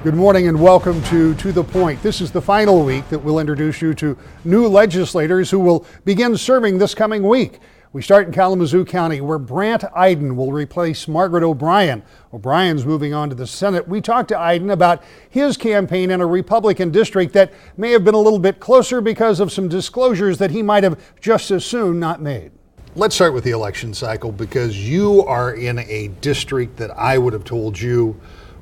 Good morning and welcome to the Point. This is the final week that we'll introduce you to new legislators who will begin serving this coming week. We start in Kalamazoo County, where Brant Iden will replace Margaret O'Brien. O'Brien's moving on to the Senate. We talked to Iden about his campaign in a Republican district that may have been a little bit closer because of some disclosures that he might have just as soon not made. Let's start with the election cycle, because you are in a district that I would have told you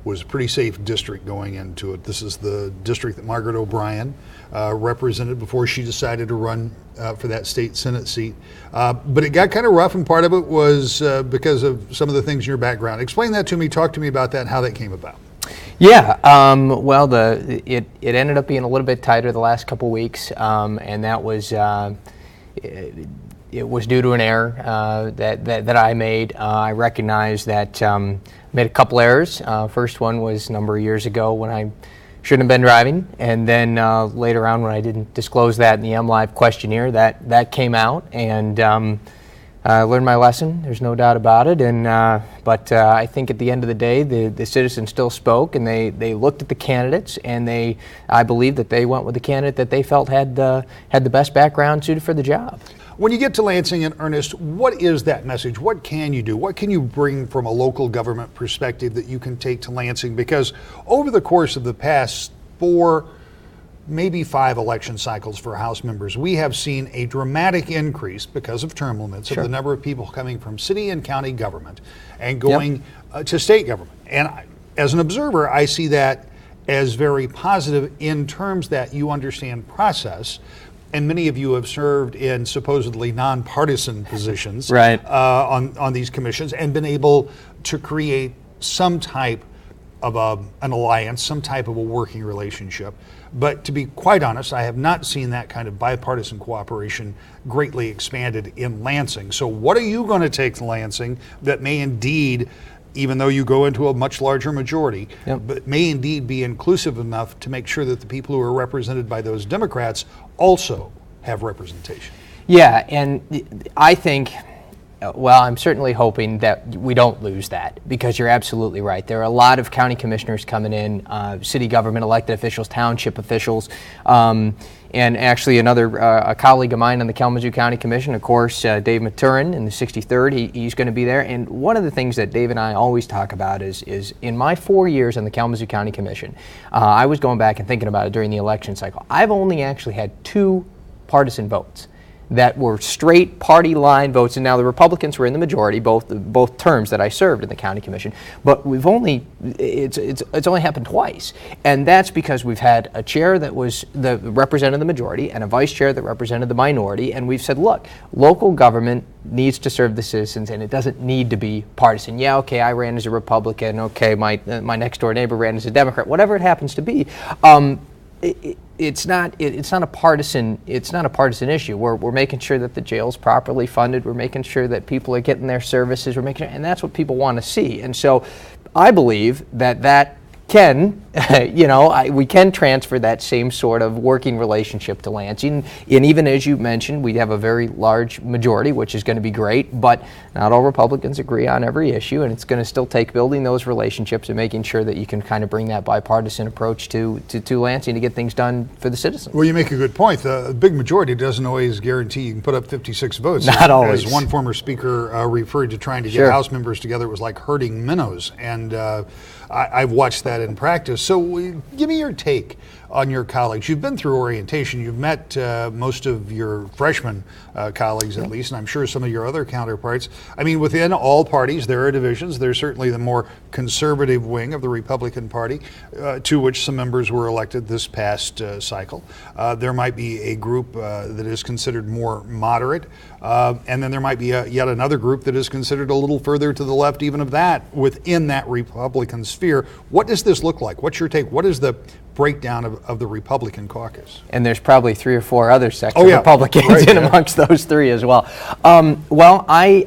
was a pretty safe district going into it. This is the district that Margaret O'Brien represented before she decided to run for that state Senate seat. But it got kind of rough, and part of it was because of some of the things in your background. Explain that to me. Talk to me about that and how that came about. Yeah, well, it ended up being a little bit tighter the last couple weeks, and that was it was due to an error that I made. I recognize that made a couple errors. First one was a number of years ago when I shouldn't have been driving, and then later on when I didn't disclose that in the MLive questionnaire, that came out, and I learned my lesson. There's no doubt about it. And but I think at the end of the day, the citizens still spoke, and they looked at the candidates, and I believe that they went with the candidate that they felt had the best background suited for the job. When you get to Lansing in earnest, what is that message? What can you do? What can you bring from a local government perspective that you can take to Lansing? Because over the course of the past 4, maybe 5 election cycles for House members, we have seen a dramatic increase because of term limits of the number of people coming from city and county government and going to state government. And as an observer, I see that as very positive in terms that you understand process. And many of you have served in supposedly nonpartisan positions on these commissions and been able to create some type of an alliance, some type of a working relationship. But to be quite honest, I have not seen that kind of bipartisan cooperation greatly expanded in Lansing. So what are you going to take to Lansing that may indeed, even though you go into a much larger majority, but may indeed be inclusive enough to make sure that the people who are represented by those Democrats also have representation? Yeah, and I think, well, I'm certainly hoping that we don't lose that, because you're absolutely right. There are a lot of county commissioners coming in, city government elected officials, township officials, and actually a colleague of mine on the Kalamazoo County Commission, of course, Dave Maturin in the 63rd, he's going to be there. And one of the things that Dave and I always talk about is in my 4 years on the Kalamazoo County Commission, I was going back and thinking about it during the election cycle. I've only actually had 2 partisan votes that were straight party line votes, and now the Republicans were in the majority both terms that I served in the county commission. But it's only happened twice, and that's because we've had a chair that represented the majority and a vice chair that represented the minority, and we've said, look, local government needs to serve the citizens, and it doesn't need to be partisan. Yeah, okay, I ran as a Republican. Okay, my next door neighbor ran as a Democrat. Whatever it happens to be. It's not a partisan issue. We're making sure that the jail's properly funded. We're making sure that people are getting their services. And that's what people want to see. And so, I believe that can, we can transfer that same sort of working relationship to Lansing. And even as you mentioned, we have a very large majority, which is going to be great, but not all Republicans agree on every issue, and it's going to still take building those relationships and making sure that you can kind of bring that bipartisan approach to Lansing to get things done for the citizens. Well, you make a good point. The big majority doesn't always guarantee you can put up 56 votes. Not always. As one former speaker referred to trying to get House members together, it was like herding minnows, and I've watched that in practice. So give me your take on your colleagues. You've been through orientation. You've met most of your freshman colleagues, at least, and I'm sure some of your other counterparts. I mean, within all parties, there are divisions. There's certainly the more conservative wing of the Republican Party, to which some members were elected this past cycle. There might be a group that is considered more moderate, and then there might be yet another group that is considered a little further to the left even of that within that Republican sphere. What does this look like? What's your take? What is the breakdown of the Republican caucus? And there's probably 3 or 4 other sects of Republicans amongst those 3 as well. Well, I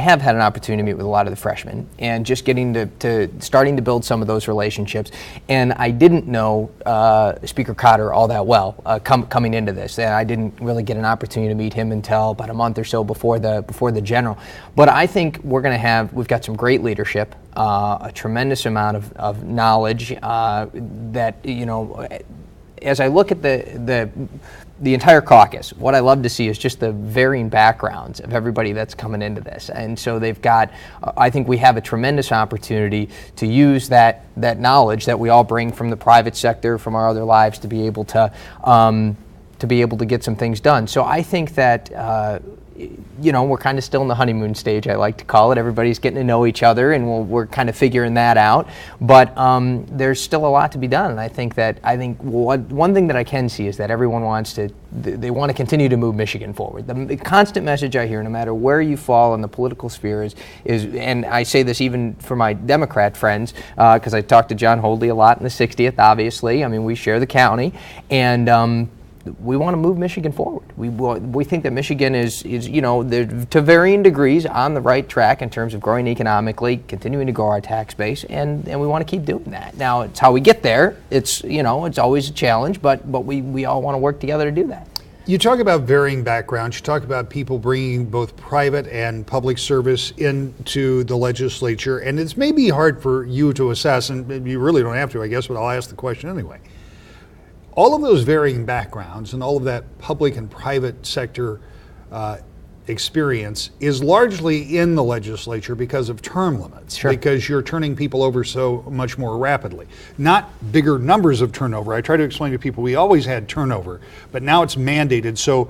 have had an opportunity to meet with a lot of the freshmen and just getting to starting to build some of those relationships. And I didn't know Speaker Cotter all that well coming into this. And I didn't really get an opportunity to meet him until about a month or so before the general. But I think we've got some great leadership. a tremendous amount of knowledge that, as I look at the entire caucus, what I love to see is just the varying backgrounds of everybody that's coming into this. And so they've got, I think we have a tremendous opportunity to use that knowledge that we all bring from the private sector, from our other lives, to be able to get some things done. So I think that, we're kind of still in the honeymoon stage, I like to call it. Everybody's getting to know each other, and we're kind of figuring that out. But there's still a lot to be done, and I think one thing that I can see is that everyone wants to continue to move Michigan forward. The constant message I hear, no matter where you fall in the political sphere, is, and I say this even for my Democrat friends, because I talked to John Holdley a lot in the 60th, obviously. I mean, we share the county, and we want to move Michigan forward. We think that Michigan is to varying degrees on the right track in terms of growing economically, continuing to grow our tax base, and we want to keep doing that. Now, it's how we get there. It's it's always a challenge, but we all want to work together to do that. You talk about varying backgrounds. You talk about people bringing both private and public service into the legislature, and it's maybe hard for you to assess, and you really don't have to, I guess, but I'll ask the question anyway. All of those varying backgrounds and all of that public and private sector experience is largely in the legislature because of term limits, Sure. because you're turning people over so much more rapidly. Not bigger numbers of turnover. I try to explain to people we always had turnover, but now it's mandated. So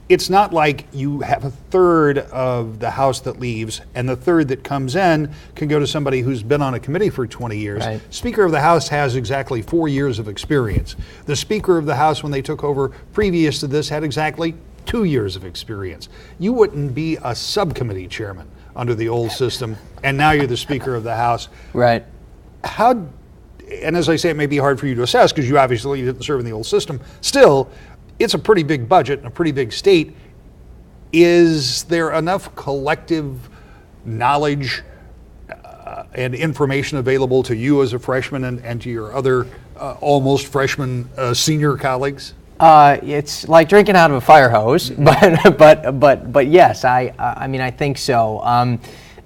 it's not like you have a third of the House that leaves and the third that comes in can go to somebody who's been on a committee for 20 years. Right. Speaker of the House has exactly 4 years of experience. The Speaker of the House, when they took over previous to this, had exactly 2 years of experience. You wouldn't be a subcommittee chairman under the old system, and now you're the Speaker of the House. Right. And as I say, it may be hard for you to assess because you obviously didn't serve in the old system. Still, it's a pretty big budget and a pretty big state. Is there enough collective knowledge and information available to you as a freshman and to your other almost freshman senior colleagues? It's like drinking out of a fire hose, but yes, I think so.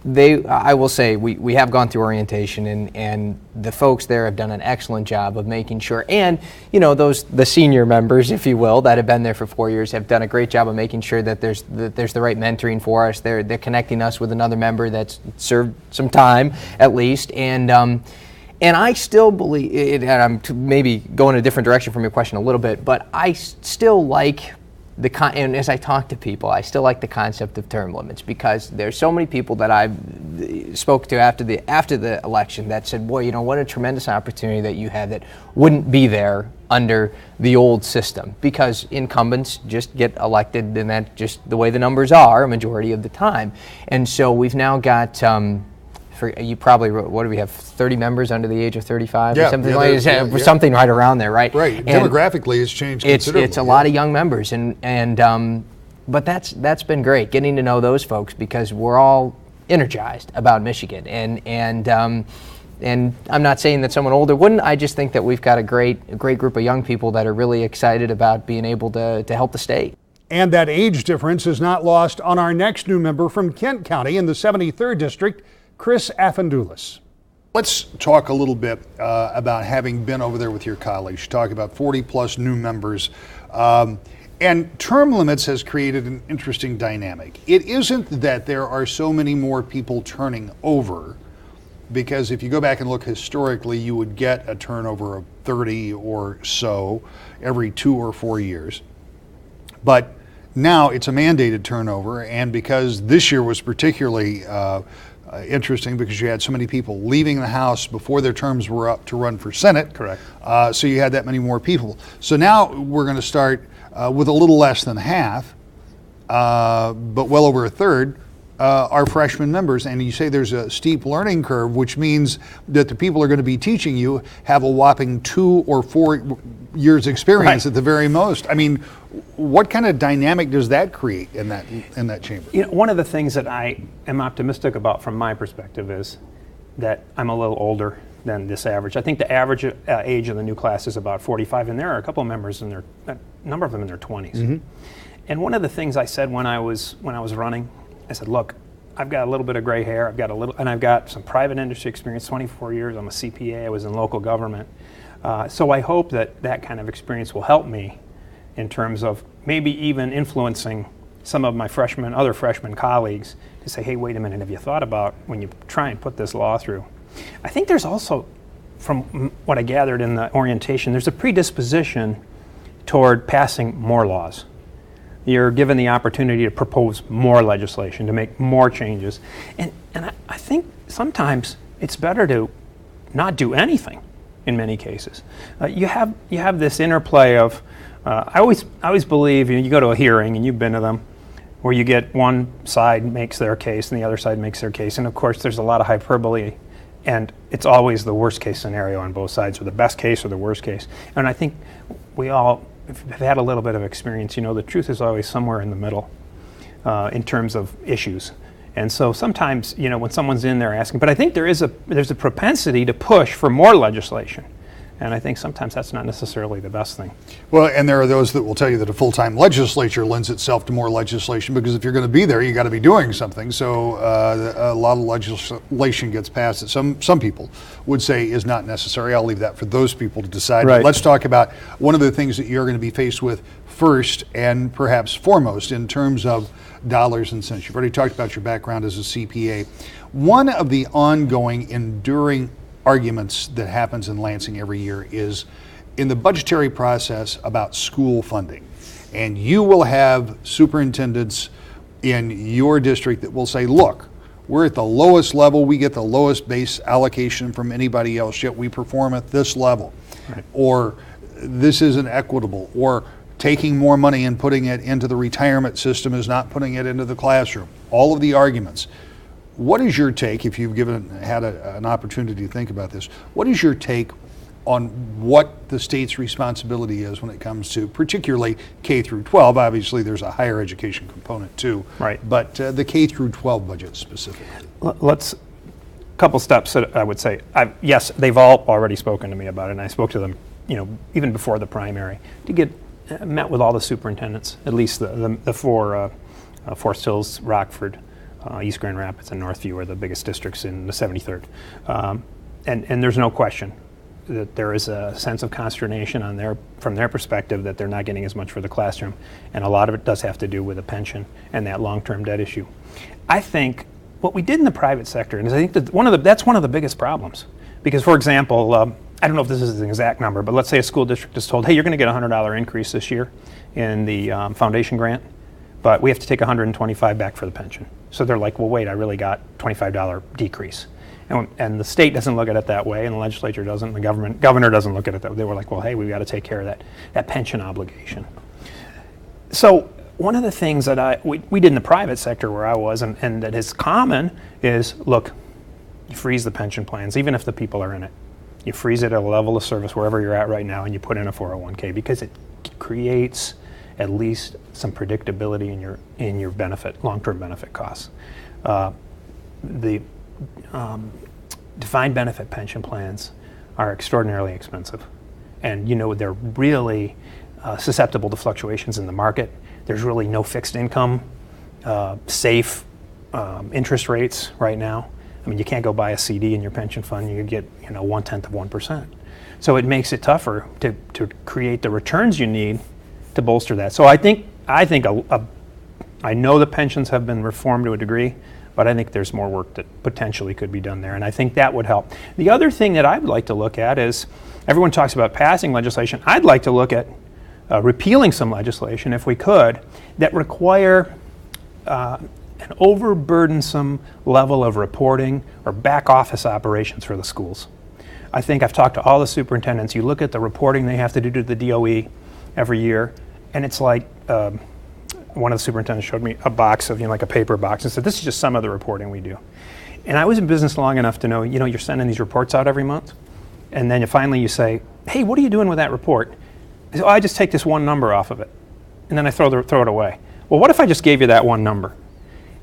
I will say we have gone through orientation, and the folks there have done an excellent job of making sure, and the senior members, if you will, that have been there for 4 years have done a great job of making sure that there's the right mentoring for us. They're connecting us with another member that's served some time at least, and I still believe, and I'm maybe going a different direction from your question a little bit, but I still like and as I talk to people, I still like the concept of term limits, because there's so many people that I've spoke to after the election that said, boy, what a tremendous opportunity that you had that wouldn't be there under the old system, because incumbents just get elected, and that's just the way the numbers are a majority of the time. And so we've now got you probably, what do we have, 30 members under the age of 35 or something like that? Something right around there, right? Right. And demographically, it's changed considerably. It's a lot of young members, but that's been great, getting to know those folks, because we're all energized about Michigan, and I'm not saying that someone older wouldn't. I just think that we've got a great group of young people that are really excited about being able to help the state. And that age difference is not lost on our next new member from Kent County in the 73rd District, Chris Afendoulis. Let's talk a little bit about having been over there with your colleagues. You talk about 40 plus new members. And term limits has created an interesting dynamic. It isn't that there are so many more people turning over, because if you go back and look historically, you would get a turnover of 30 or so every 2 or 4 years. But now it's a mandated turnover, and because this year was particularly interesting because you had so many people leaving the House before their terms were up to run for Senate. Correct. So you had that many more people. So now we're going to start with a little less than half, but well over a third are freshman members. And you say there's a steep learning curve, which means that the people who are going to be teaching you have a whopping 2 or 4 years experience at the very most. I mean, what kind of dynamic does that create in that chamber? One of the things that I am optimistic about from my perspective is that I'm a little older than this average. I think the average age of the new class is about 45, and there are a couple of members a number of them in their 20s. Mm-hmm. And one of the things I said when I was running, I said, look, I've got a little bit of gray hair. And I've got some private industry experience. 24 years. I'm a CPA. I was in local government. So I hope that kind of experience will help me in terms of maybe even influencing some of my other freshman colleagues to say, hey, wait a minute, have you thought about when you try and put this law through? I think there's also, from what I gathered in the orientation, there's a predisposition toward passing more laws. You're given the opportunity to propose more legislation, to make more changes. And I think sometimes it's better to not do anything in many cases. You have this interplay of, I always believe, you go to a hearing, and you've been to them, where you get one side makes their case and the other side makes their case. And of course, there's a lot of hyperbole, and it's always the worst case scenario on both sides, or the best case or the worst case. And I think we all have had a little bit of experience. The truth is always somewhere in the middle in terms of issues. And so sometimes, when someone's in there asking, but I think there's a propensity to push for more legislation. And I think sometimes that's not necessarily the best thing. Well, and there are those that will tell you that a full-time legislature lends itself to more legislation, because if you're going to be there, you got to be doing something. So a lot of legislation gets passed that some people would say is not necessary. I'll leave that for those people to decide. Right. But let's talk about one of the things that you're going to be faced with first and perhaps foremost in terms of dollars and cents. You've already talked about your background as a CPA. One of the ongoing, enduring arguments that happens in Lansing every year is in the budgetary process about school funding. And you will have superintendents in your district that will say, look, we're at the lowest level, we get the lowest base allocation from anybody else, yet we perform at this level. Right. Or this isn't equitable, or taking more money and putting it into the retirement system is not putting it into the classroom. All of the arguments. What is your take, if you've had an opportunity to think about this, what is your take on what the state's responsibility is when it comes to particularly K through 12? Obviously, there's a higher education component too. Right. But the K through 12 budget specifically. Let's, couple steps that I would say. Yes, they've all already spoken to me about it, and I spoke to them, even before the primary, to get met with all the superintendents, at least the four, Forest Hills, Rockford, East Grand Rapids, and Northview are the biggest districts in the 73rd. And there's no question that there is a sense of consternation from their perspective that they're not getting as much for the classroom. And a lot of it does have to do with the pension and that long-term debt issue. I think what we did in the private sector, and I think that that's one of the biggest problems. Because, for example, I don't know if this is an exact number, but let's say a school district is told, hey, you're going to get a $100 increase this year in the foundation grant, but we have to take $125 back for the pension. So they're like, well, wait, I really got $25 decrease. And the state doesn't look at it that way, and the legislature doesn't, the governor doesn't look at it that way. They were like, well, hey, we've got to take care of that pension obligation. So one of the things that we did in the private sector where I was, and that is common, is, look, you freeze the pension plans, even if the people are in it. You freeze it at a level of service wherever you're at right now, and you put in a 401k, because it creates at least some predictability in your benefit, long-term benefit costs. The defined benefit pension plans are extraordinarily expensive, and they're really susceptible to fluctuations in the market. There's really no fixed income, safe interest rates right now. I mean, you can't go buy a CD in your pension fund. You get 0.1%. So it makes it tougher to create the returns you need to bolster that. So I think I know the pensions have been reformed to a degree, but I think there's more work that potentially could be done there, and I think that would help. The other thing that I'd like to look at is, everyone talks about passing legislation. I'd like to look at repealing some legislation, if we could, that require an overburdensome level of reporting or back office operations for the schools. I think I've talked to all the superintendents. You look at the reporting they have to do to the DOE every year, and it's like, one of the superintendents showed me a box of, like a paper box, and said, this is just some of the reporting we do. And I was in business long enough to know, you're sending these reports out every month, and then finally you say, hey, what are you doing with that report? I say, I just take this one number off of it, and then I throw it away. Well, what if I just gave you that one number?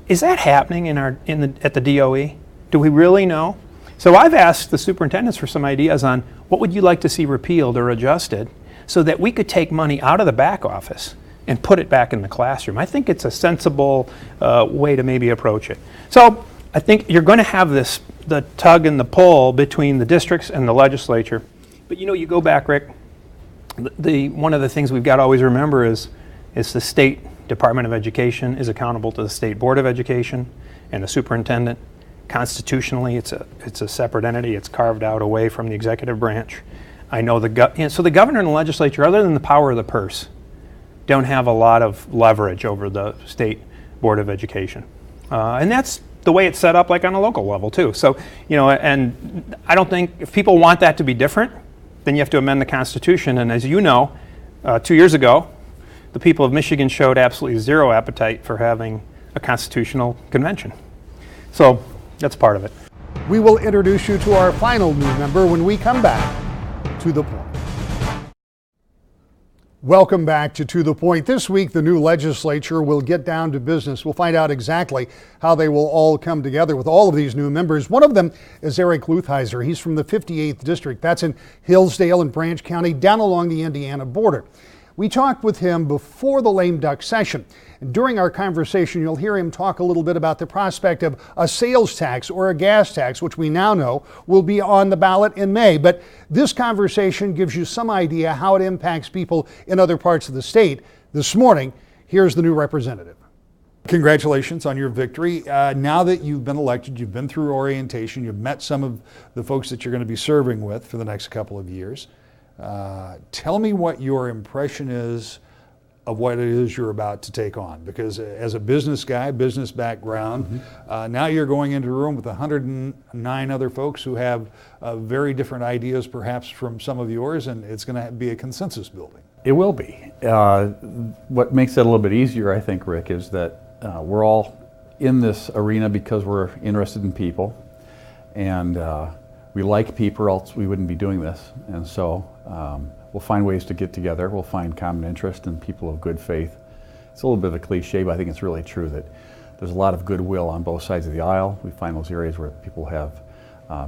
Is that happening at the DOE? Do we really know? So I've asked the superintendents for some ideas on what would you like to see repealed or adjusted, so that we could take money out of the back office and put it back in the classroom. I think it's a sensible way to maybe approach it. So I think you're going to have the tug and the pull between the districts and the legislature. But you go back, Rick, one of the things we've got to always remember is the state Department of Education is accountable to the State Board of Education and the superintendent. Constitutionally, it's a separate entity. It's carved out away from the executive branch. I know so the governor and the legislature, other than the power of the purse, don't have a lot of leverage over the State Board of Education. And that's the way it's set up, like on a local level too. So, and I don't think if people want that to be different, then you have to amend the Constitution. And as you know, 2 years ago, the people of Michigan showed absolutely zero appetite for having a constitutional convention. So that's part of it. We will introduce you to our final new member when we come back to the point. Welcome back to The Point. This week, the new legislature will get down to business. We'll find out exactly how they will all come together with all of these new members. One of them is Eric Leutheuser. He's from the 58th District. That's in Hillsdale and Branch County, down along the Indiana border. We talked with him before the lame duck session. And during our conversation, you'll hear him talk a little bit about the prospect of a sales tax or a gas tax, which we now know will be on the ballot in May. But this conversation gives you some idea how it impacts people in other parts of the state. This morning, here's the new representative. Congratulations on your victory. Now that you've been elected, you've been through orientation, you've met some of the folks that you're going to be serving with for the next couple of years. Tell me what your impression is of what it is you're about to take on, because as a business guy, business background, now you're going into a room with 109 other folks who have very different ideas perhaps from some of yours, and it's going to be a consensus building. It will be. What makes it a little bit easier, I think, Rick, is that we're all in this arena because we're interested in people, and we like people, or else we wouldn't be doing this. And so we'll find ways to get together. We'll find common interest in people of good faith. It's a little bit of a cliche, but I think it's really true that there's a lot of goodwill on both sides of the aisle. We find those areas where people have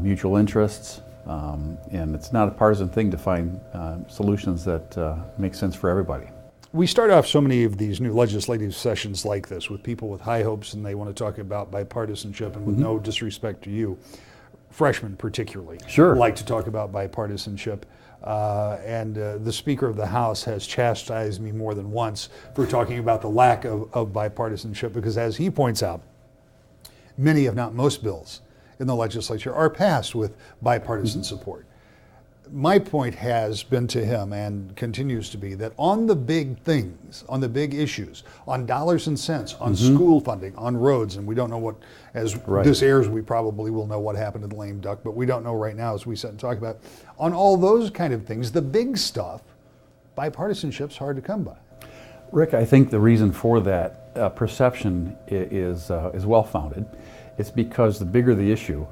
mutual interests, and it's not a partisan thing to find solutions that make sense for everybody. We start off so many of these new legislative sessions like this with people with high hopes, and they want to talk about bipartisanship, and with no disrespect to you, freshmen particularly, like to talk about bipartisanship. And the Speaker of the House has chastised me more than once for talking about the lack of bipartisanship, because as he points out, many, if not most bills in the legislature are passed with bipartisan support. My point has been to him, and continues to be, that on the big things, on the big issues, on dollars and cents, on school funding, on roads, and we don't know what, as this airs, we probably will know what happened to the lame duck, but we don't know right now as we sit and talk about. On all those kind of things, the big stuff, bipartisanship's hard to come by. Rick, I think the reason for that perception is well-founded. It's because the bigger the issue,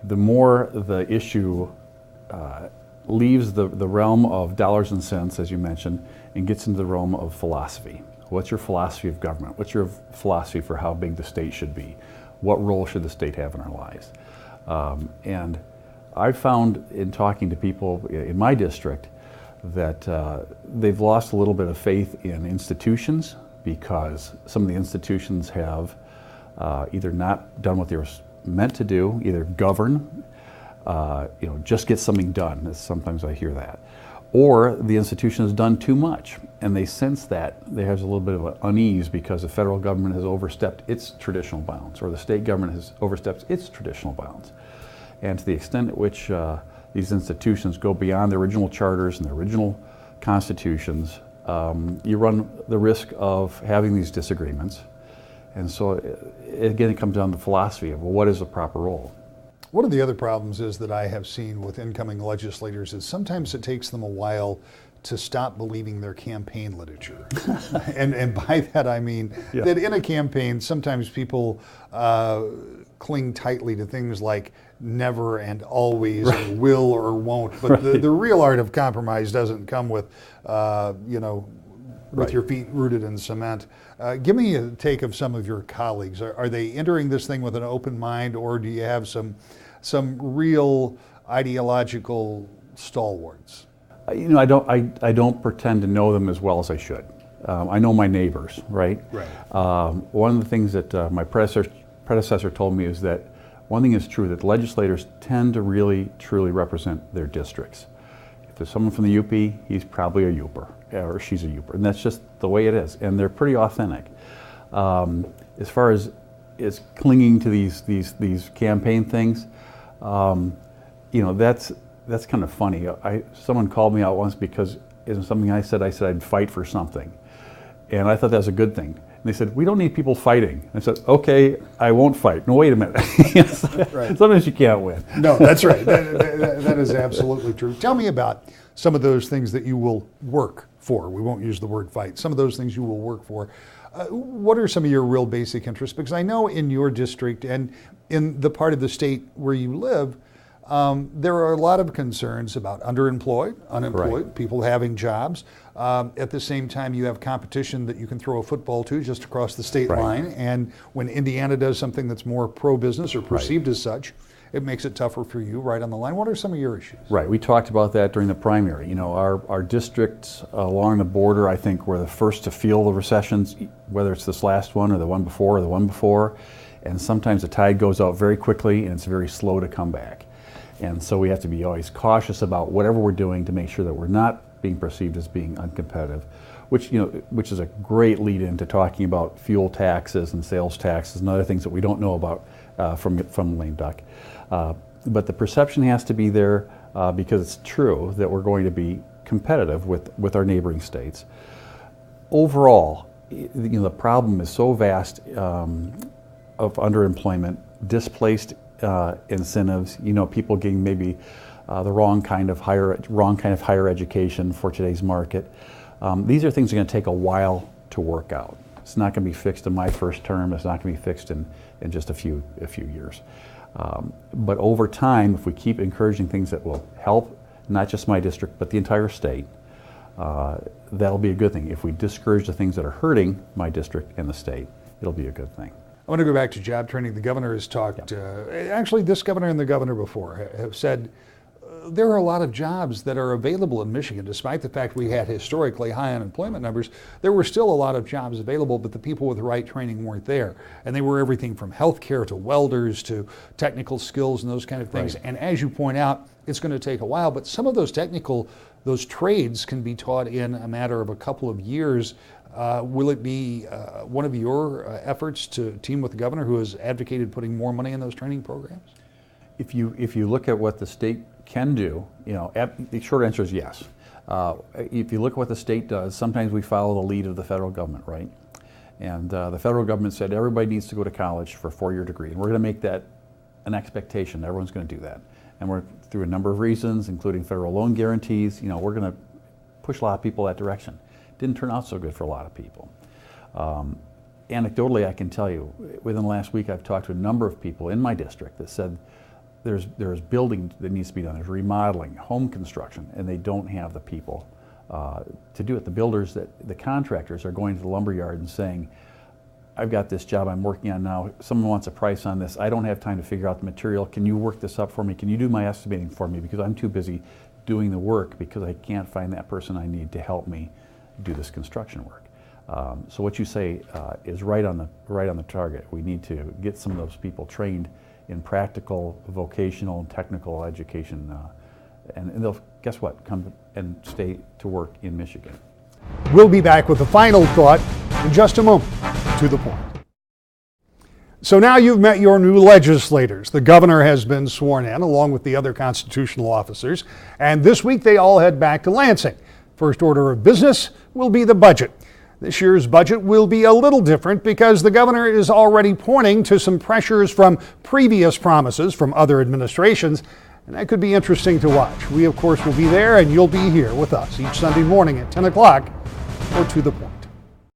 the more the issue leaves the realm of dollars and cents, as you mentioned, and gets into the realm of philosophy. What's your philosophy of government? What's your philosophy for how big the state should be? What role should the state have in our lives? And I've found in talking to people in my district that they've lost a little bit of faith in institutions, because some of the institutions have either not done what they were meant to do, either govern, just get something done. Sometimes I hear that. Or the institution has done too much, and they sense that there's a little bit of an unease because the federal government has overstepped its traditional bounds, or the state government has overstepped its traditional bounds. And to the extent at which these institutions go beyond the original charters and the original constitutions, you run the risk of having these disagreements. And so, again, it comes down to philosophy of, well, what is the proper role? One of the other problems is that I have seen with incoming legislators is sometimes it takes them a while to stop believing their campaign literature. and by that I mean that in a campaign, sometimes people cling tightly to things like never and always, or will or won't. But the real art of compromise doesn't come with, with your feet rooted in cement. Give me a take of some of your colleagues. Are they entering this thing with an open mind, or do you have some real ideological stalwarts? I don't pretend to know them as well as I should. I know my neighbors, right? Right. One of the things that my predecessor told me is that one thing is true, that legislators tend to really, truly represent their districts. If there's someone from the UP, he's probably a Uper, or she's a Uper, and that's just the way it is, and they're pretty authentic. As far as clinging to these campaign things, that's kind of funny. Someone called me out once because in something I said I'd fight for something, and I thought that was a good thing. And they said, we don't need people fighting. I said, okay, I won't fight. No, wait a minute. Right. Sometimes you can't win. No, that's right. That is absolutely true. Tell me about some of those things that you will work for. We won't use the word fight. Some of those things you will work for. What are some of your real basic interests? Because I know in your district and in the part of the state where you live, there are a lot of concerns about underemployed, unemployed, Right. people having jobs. At the same time, you have competition that you can throw a football to just across the state Right. line. And when Indiana does something that's more pro-business or perceived as such, it makes it tougher for you right on the line. What are some of your issues? Right, we talked about that during the primary. Our districts along the border, I think, were the first to feel the recessions, whether it's this last one or the one before or the one before. And sometimes the tide goes out very quickly and it's very slow to come back. And so we have to be always cautious about whatever we're doing to make sure that we're not being perceived as being uncompetitive, which is a great lead into talking about fuel taxes and sales taxes and other things that we don't know about from lame duck. But the perception has to be there because it's true that we're going to be competitive with our neighboring states. Overall, the problem is so vast of underemployment, displaced incentives, people getting maybe the wrong kind of higher education for today's market. These are things that are going to take a while to work out. It's not going to be fixed in my first term. It's not going to be fixed in just a few years. But over time, if we keep encouraging things that will help not just my district but the entire state, that'll be a good thing. If we discourage the things that are hurting my district and the state, it'll be a good thing. I want to go back to job training. The governor has talked, actually this governor and the governor before have said there are a lot of jobs that are available in Michigan. Despite the fact we had historically high unemployment numbers, there were still a lot of jobs available, but the people with the right training weren't there. And they were everything from healthcare to welders to technical skills and those kind of things. Right. And as you point out, it's going to take a while, but some of those those trades can be taught in a matter of a couple of years. Will it be one of your efforts to team with the governor who has advocated putting more money in those training programs? If you look at what the state can do, the short answer is yes. If you look at what the state does, sometimes we follow the lead of the federal government, right? And the federal government said everybody needs to go to college for a 4-year degree, and we're going to make that an expectation. Everyone's going to do that, and we're through a number of reasons, including federal loan guarantees. We're going to push a lot of people that direction. Didn't turn out so good for a lot of people. Anecdotally, I can tell you, within the last week, I've talked to a number of people in my district that said there's building that needs to be done, there's remodeling, home construction, and they don't have the people to do it. The builders, the contractors are going to the lumberyard and saying, I've got this job I'm working on now, someone wants a price on this, I don't have time to figure out the material, can you work this up for me, can you do my estimating for me, because I'm too busy doing the work because I can't find that person I need to help me do this construction work. So what you say is right on the target. We need to get some of those people trained in practical, vocational, and technical education, and they'll, guess what, come and stay to work in Michigan. We'll be back with a final thought in just a moment. To the point. So now you've met your new legislators. The governor has been sworn in along with the other constitutional officers, and this week they all head back to Lansing. First order of business will be the budget. This year's budget will be a little different because the governor is already pointing to some pressures from previous promises from other administrations, and that could be interesting to watch. We, of course, will be there, and you'll be here with us each Sunday morning at 10 o'clock for To the Point.